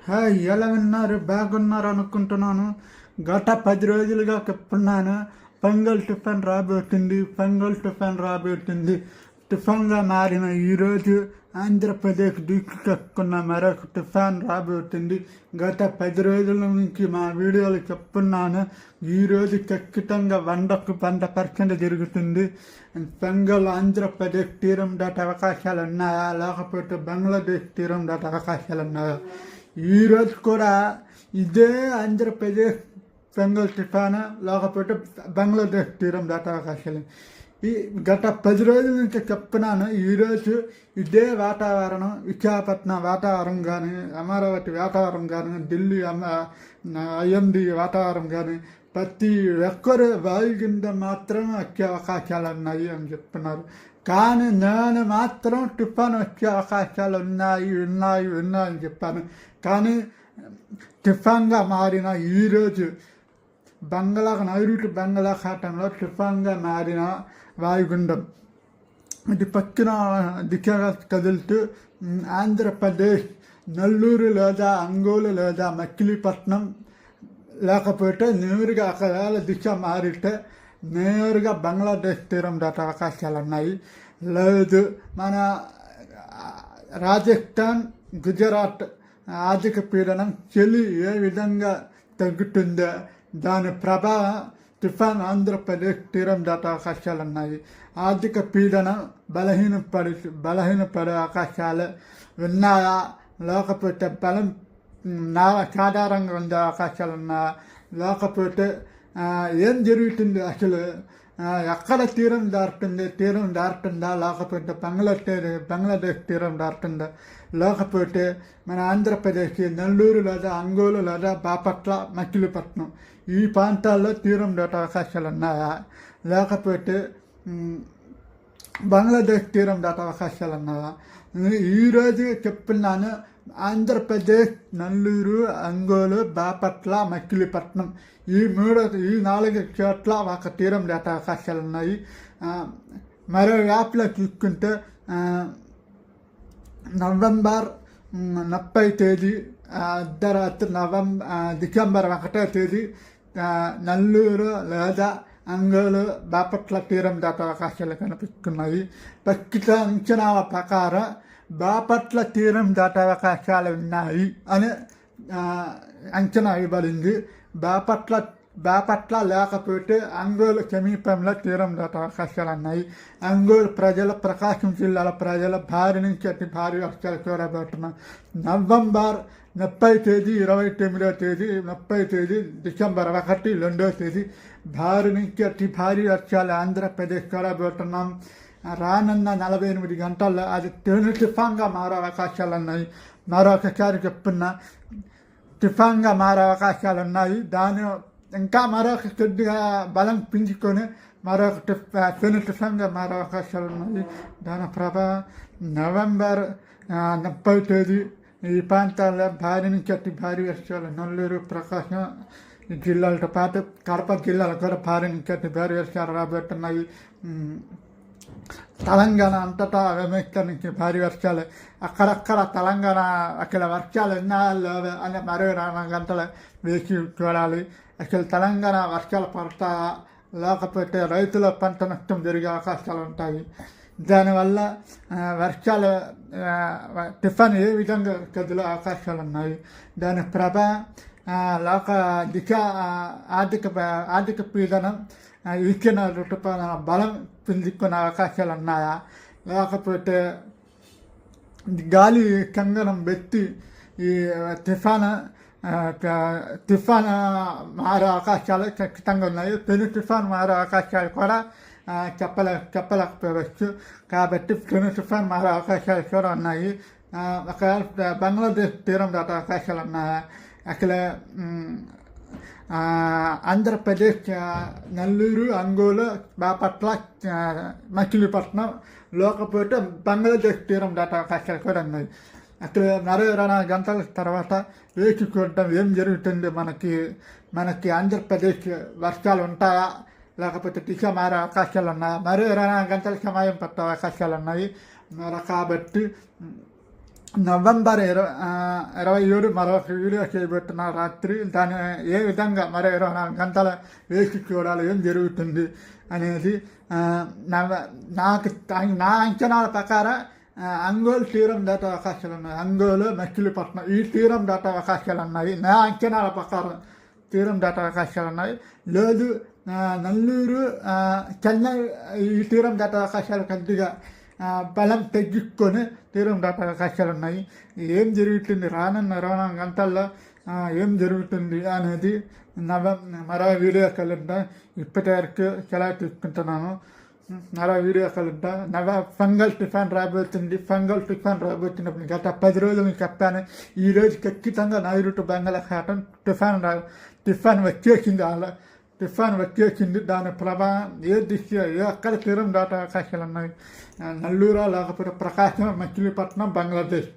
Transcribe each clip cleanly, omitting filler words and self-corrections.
Hi, ఎలా ఉన్నారు? బాగున్నారు అనుకుంటున్నాను. గత 10 రోజులుగా చెప్తున్నాను. పొంగల్ టిఫిన్ రాబోతుంది. టిఫిన్గా మారిన ఈరోజు ఆంధ్రప్రదేశ్ దూసుకెక్కున్న మరొక టిఫిన్ రాబోతుంది. గత 10 రోజుల నుంచి మా వీడియోలు చెప్తున్నాను. ఈరోజు ఖచ్చితంగా 100% జరుగుతుంది. పొంగల్ ఆంధ్రప్రదేశ్ తీరం దాటే అవకాశాలు ఉన్నాయా, లేకపోతే బంగ్లాదేశ్ తీరం దాటే అవకాశాలు ఉన్నాయా? ఈరోజు కూడా ఇదే ఆంధ్రప్రదేశ్ పొంగల్ టిఫానా, లేకపోతే బంగ్లాదేశ్ తీరం దాటే అవకాశాలు. ఈ గత 10 రోజుల నుంచి చెప్తున్నాను. ఈరోజు ఇదే వాతావరణం, విశాఖపట్నం వాతావరణం కానీ, అమరావతి వాతావరణం కానీ, ఢిల్లీ ఐఎండి వాతావరణం కానీ, ప్రతి ఒక్కరు వాయుగుండ మాత్రం వచ్చే అవకాశాలు ఉన్నాయి అని చెప్తున్నారు. కానీ నేను మాత్రం తుఫాను వచ్చే అవకాశాలు ఉన్నాయి అని చెప్పాను. కానీ తుఫాన్గా మారిన ఈరోజు నైరుతి బంగాళాఖాతంలో తుఫాన్గా మారిన వాయుగుండం ఇది పక్కన దిశగా కదులుతూ ఆంధ్రప్రదేశ్ నెల్లూరు లేదా ఒంగోలు లేదా మచిలీపట్నం, లేకపోతే నేరుగా ఒకవేళ దిశ మారితే నేరుగా బంగ్లాదేశ్ తీరం దాటే అవకాశాలు ఉన్నాయి. లేదు మన రాజస్థాన్, గుజరాత్ ఆర్థిక పీడనం చలి ఏ విధంగా తగ్గుతుందో దాని ప్రభావం తుఫాన్ ఆంధ్రప్రదేశ్ తీరం దాటే అవకాశాలు ఉన్నాయి. ఆర్థిక పీడనం బలహీనపడే అవకాశాలు ఉన్నాయా, లేకపోతే బలం సాధారణంగా ఉండే అవకాశాలు ఉన్నాయా, లేకపోతే ఏం జరుగుతుంది అసలు, ఎక్కడ తీరం దారుతుందా, లేకపోతే బంగ్లాదేశ్ తీరం దారుతుందా, లేకపోతే మన ఆంధ్రప్రదేశ్ నెల్లూరు లేదా ఒంగోలు లేదా బాపట్ల, మచిలీపట్నం ఈ ప్రాంతాల్లో తీరం దాటే అవకాశాలు ఉన్నాయా, లేకపోతే బంగ్లాదేశ్ తీరం దాటే అవకాశాలు ఉన్నాయా? ఈరోజు చెప్తున్నాను. ఆంధ్రప్రదేశ్ నెల్లూరు, ఒంగోలు, బాపట్ల, మచిలీపట్నం ఈ 4 చోట్ల ఒక తీరం దాటే అవకాశాలు ఉన్నాయి. మరో యాప్లో చూసుకుంటే నవంబర్ 30 తేదీ అర్ధరాత్రి డిసెంబర్ 1వ తేదీ నెల్లూరు లేదా ఒంగోలు, బాపట్ల తీరం దాటే అవకాశాలు కనిపిస్తున్నాయి. ప్రస్తుత అంచనాల ప్రకారం బాపట్ల తీరం దాటే అవకాశాలు ఉన్నాయి అని అంచనా ఇవ్వబడింది. బాపట్ల లేకపోతే ఒంగోలు సమీపంలో తీరం దాటే అవకాశాలు ఉన్నాయి. ఒంగోలు ప్రకాశం జిల్లాల ప్రజల భారీ నుంచి అతి భారీ వర్షాలు చూడబోతున్నాం. నవంబర్ 30 తేదీ, 29వ తేదీ, 30 తేదీ, డిసెంబర్ 1, 2వ తేదీ భారీ నుంచి అతి భారీ వర్షాలు ఆంధ్రప్రదేశ్ చూడబోతున్నాం. రానున్న 48 గంటల్లో అది తుఫాన్గా మారే అవకాశాలు ఉన్నాయి. మరొకసారి చెప్తున్నా, తుఫాన్గా మారే అవకాశాలు ఉన్నాయి. దాని ఇంకా మరొక కొద్దిగా బలం పెంచుకొని మరొక తుఫాన్గా మారే అవకాశాలు ఉన్నాయి. దాని ప్రభావం నవంబర్ 30 తేదీ ఈ ప్రాంతాల్లో భారీ నుంచి అతి భారీ వర్షాలు నెల్లూరు, ప్రకాశం జిల్లాలతో పాటు కడప జిల్లాలో కూడా భారీ నుంచి అతి భారీ వర్షాలు రాబోతున్నాయి. తెలంగాణ అంతటా వెమేస్తర్ నుంచి భారీ వర్షాలు, అక్కడక్కడ తెలంగాణ అక్కడ వర్షాలు ఉన్నాయో అని మరో 4 గంటలు వేసి చూడాలి. అసలు తెలంగాణ వర్షాలు పడతాయా, లేకపోతే రైతుల పంట నష్టం జరిగే అవకాశాలు ఉంటాయి. దానివల్ల వర్షాలు టిఫాన్ ఏ విధంగా కదిలే అవకాశాలు ఉన్నాయి. దాని ప్రభావం ఆర్థిక పీడనం ఈకిన ఋతుపవన బలం పుంజుకునే అవకాశాలు ఉన్నాయా, లేకపోతే గాలి కంగనం పెట్టి ఈ తుఫాన్ మారే అవకాశాలు ఖచ్చితంగా ఉన్నాయి. పెను తుఫాన్ మారే అవకాశాలు కూడా చెప్పలేకపోవచ్చు. కాబట్టి పెను తుఫాన్ మారే అవకాశాలు కూడా ఉన్నాయి. ఒకవేళ బంగ్లాదేశ్ తీరం దాటే అవకాశాలు ఉన్నాయా, అక్కడ ఆంధ్రప్రదేశ్ నెల్లూరు, ఒంగోలు, బాపట్ల, మచిలీపట్నం లేకపోతే బంగ్లాదేశ్ తీరం దాటే అవకాశాలు కూడా ఉన్నాయి. అక్కడ మరో 24 గంటల తర్వాత వేచి చూడటం ఏం జరుగుతుంది. మనకి ఆంధ్రప్రదేశ్ వర్షాలు ఉంటాయా, లేకపోతే దిశ మారే అవకాశాలు ఉన్నాయా? మరో 24 గంటల సమయం పట్టే అవకాశాలు ఉన్నాయి. కాబట్టి నవంబర్ 27 మరొక వీడియో చేయబెట్టిన రాత్రి దాన్ని ఏ విధంగా మరో 24 గంటల వేసి చూడాలి ఏం జరుగుతుంది అనేది నా అంచనాల ప్రకారం అంగోలు తీరం దాటే అవకాశాలు ఉన్నాయి. అంగోలు మచిలీపట్నం ఈ తీరం దాటే అవకాశాలు ఉన్నాయి. నా అంచనాల ప్రకారం తీరం దాటే అవకాశాలు ఉన్నాయి. లేదు నెల్లూరు చెన్నై ఈ తీరం దాటే అవకాశాలు కొద్దిగా బలం తగ్గించుకొని తీరం దాటే అవకాశాలు ఉన్నాయి. ఏం జరుగుతుంది రానున్న 24 గంటల్లో ఏం జరుగుతుంది అనేది మరో వీడియో కలుద్దాం. ఇప్పటి వరకు సెలవు తీసుకుంటున్నాను. మరో వీడియో కలుద్దాం. ఫంగల్ తుఫాన్ రాబోతుంది. ఫంగల్ తుఫాన్ రాబోతున్నప్పుడు గత 10 రోజులు చెప్పాను. ఈరోజు ఖచ్చితంగా నైరుతి బంగాళాఖాతం తుఫాన్ వచ్చేసింది. దాని ప్రభావం ఏ ఎక్కడ తీరం దాటే అవకాశాలు ఉన్నాయి. నెల్లూరు లేకపోతే ప్రకాశం, మచిలీపట్నం, బంగ్లాదేశ్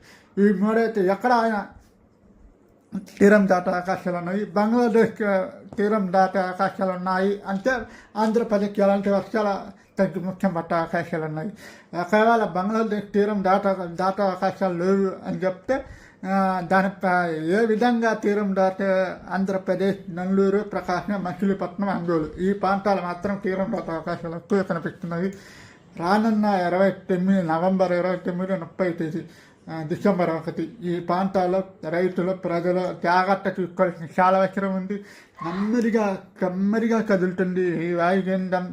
ఈ మూడైతే ఎక్కడ ఆయన తీరం దాటే అవకాశాలు ఉన్నాయి. బంగ్లాదేశ్ తీరం దాటే అవకాశాలు ఉన్నాయి. అంటే ఆంధ్రప్రదేశ్కి ఎలాంటి వర్షాల ముఖ్యం పట్టే అవకాశాలు ఉన్నాయి. ఒకవేళ బంగ్లాదేశ్ తీరం దాటే అవకాశాలు లేవు అని చెప్తే దాని ఏ విధంగా తీరం దాటే ఆంధ్రప్రదేశ్, నెల్లూరు, ప్రకాశం, మచిలీపట్నం, అంగోలు ఈ ప్రాంతాలు మాత్రం తీరం దాటే అవకాశాలు ఎక్కువ కనిపిస్తున్నాయి. రానున్న నవంబర్ 29, 30 తేదీ, డిసెంబర్ 1 ఈ ప్రాంతాల్లో రైతులు, ప్రజలు జాగ్రత్త తీసుకోవాల్సిన చాలా అవసరం ఉంది. కమ్మరిగా కదులుతుంది ఈ వాయుగుండం.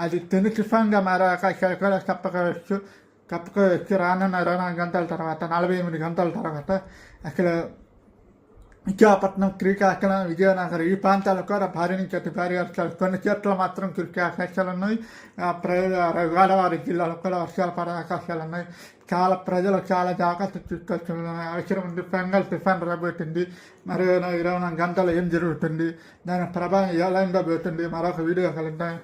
అది తెను తుఫాన్గా మారే అవకాశాలు కూడా తప్పకపోవచ్చు. రానున్న 24 గంటల తర్వాత, 48 గంటల తర్వాత అక్కడ విశాఖపట్నం, శ్రీకాకుళం, విజయనగరం ఈ ప్రాంతాలు కూడా భారీ నుంచి అతి భారీ వర్షాలు, కొన్ని చోట్ల మాత్రం కురికే అవకాశాలు ఉన్నాయి. గోదావరి జిల్లాలో కూడా వర్షాలు పడే అవకాశాలు ఉన్నాయి. ప్రజలు చాలా జాగ్రత్త తీసుకోవాల్సిన అవసరం ఉంది. ఫంగల్ తుఫాన్ రాబోతుంది. మరి 24 గంటలు ఏం జరుగుతుంది, దాని ప్రభావం ఎలా ఉండబోతుంది మరొక వీడియో కలుద్దాం.